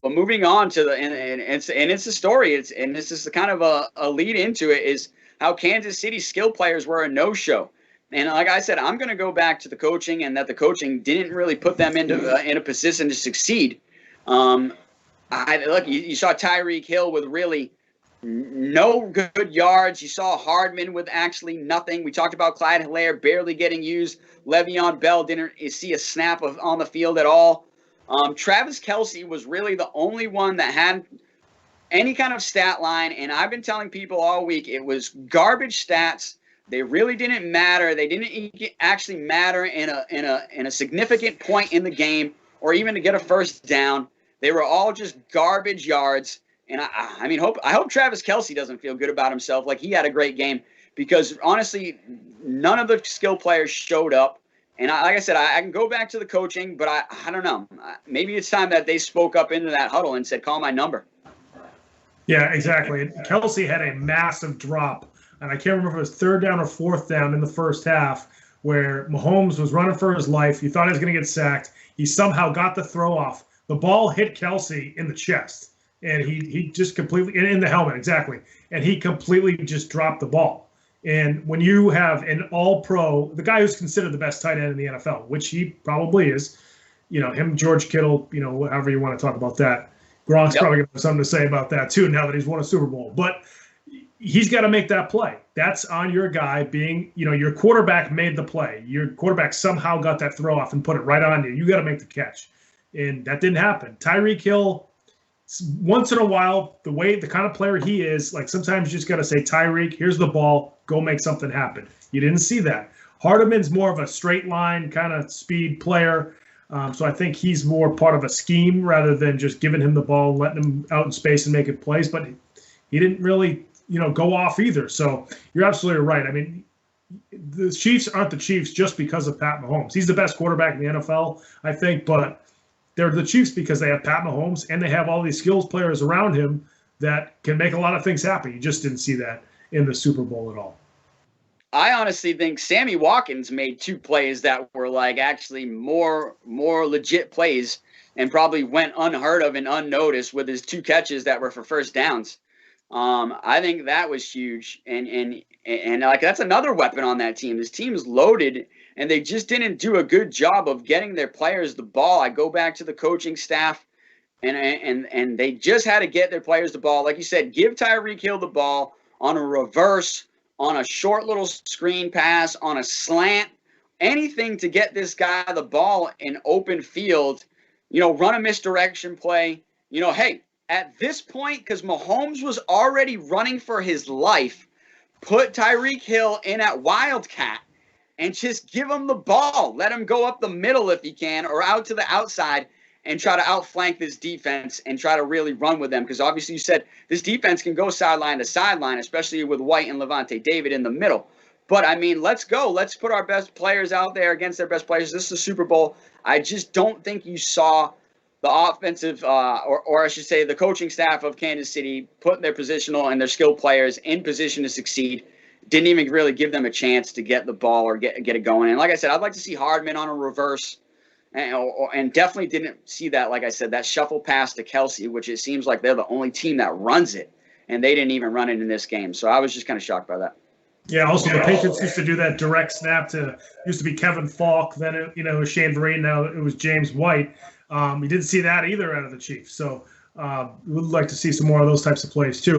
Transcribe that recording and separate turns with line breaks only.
but moving on to it's a story. And this is the kind of a lead into it is how Kansas City skill players were a no-show. And like I said, I'm going to go back to the coaching and that the coaching didn't really put them into in a position to succeed. Look, you saw Tyreek Hill with really no good yards. You saw Hardman with actually nothing. We talked about Clyde Hilaire barely getting used. Le'Veon Bell didn't see a snap on the field at all. Travis Kelce was really the only one that had any kind of stat line, and I've been telling people all week it was garbage stats. They really didn't matter. They didn't actually matter in a significant point in the game or even to get a first down. They were all just garbage yards. And I hope Travis Kelce doesn't feel good about himself like he had a great game, because honestly, none of the skill players showed up. And like I said, I can go back to the coaching, but I don't know. Maybe it's time that they spoke up into that huddle and said, call my number.
Yeah, exactly. Kelce had a massive drop, and I can't remember if it was third down or fourth down in the first half, where Mahomes was running for his life. He thought he was going to get sacked. He somehow got the throw off. The ball hit Kelce in the chest, and he just completely – in the helmet, exactly. And he completely just dropped the ball. And when you have an all-pro, the guy who's considered the best tight end in the NFL, which he probably is, him, George Kittle, however you want to talk about that. Gronk's probably going to have something to say about that too now that he's won a Super Bowl. But he's got to make that play. That's on your guy being, your quarterback made the play. Your quarterback somehow got that throw off and put it right on you. You got to make the catch. And that didn't happen. Tyreek Hill, once in a while, the kind of player he is, like sometimes you just got to say, Tyreek, here's the ball, go make something happen. You didn't see that. Hardeman's more of a straight line kind of speed player. So I think he's more part of a scheme rather than just giving him the ball, letting him out in space and making plays. But he didn't really, go off either. So you're absolutely right. I mean, the Chiefs aren't the Chiefs just because of Pat Mahomes. He's the best quarterback in the NFL, I think, but they're the Chiefs because they have Pat Mahomes and they have all these skills players around him that can make a lot of things happen. You just didn't see that in the Super Bowl at all.
I honestly think Sammy Watkins made two plays that were like actually more legit plays and probably went unheard of and unnoticed with his two catches that were for first downs. I think that was huge. And like that's another weapon on that team. This team is loaded and they just didn't do a good job of getting their players the ball. I go back to the coaching staff and they just had to get their players the ball. Like you said, give Tyreek Hill the ball on a reverse, on a short little screen pass, on a slant, anything to get this guy the ball in open field, run a misdirection play. Hey, at this point, because Mahomes was already running for his life, put Tyreek Hill in at Wildcat and just give him the ball. Let him go up the middle if he can or out to the outside and try to outflank this defense and try to really run with them. Because obviously you said this defense can go sideline to sideline, especially with White and Levante David in the middle. But, let's go. Let's put our best players out there against their best players. This is a Super Bowl. I just don't think you saw the offensive, or I should say the coaching staff of Kansas City put their positional and their skill players in position to succeed. Didn't even really give them a chance to get the ball or get it going. And like I said, I'd like to see Hardman on a reverse. And definitely didn't see that, like I said, that shuffle pass to Kelce, which it seems like they're the only team that runs it, and they didn't even run it in this game. So I was just kind of shocked by that.
Yeah, also the Patriots used to do that direct snap used to be Kevin Falk, then it was Shane Vereen, now it was James White. We didn't see that either out of the Chiefs. So we would like to see some more of those types of plays too.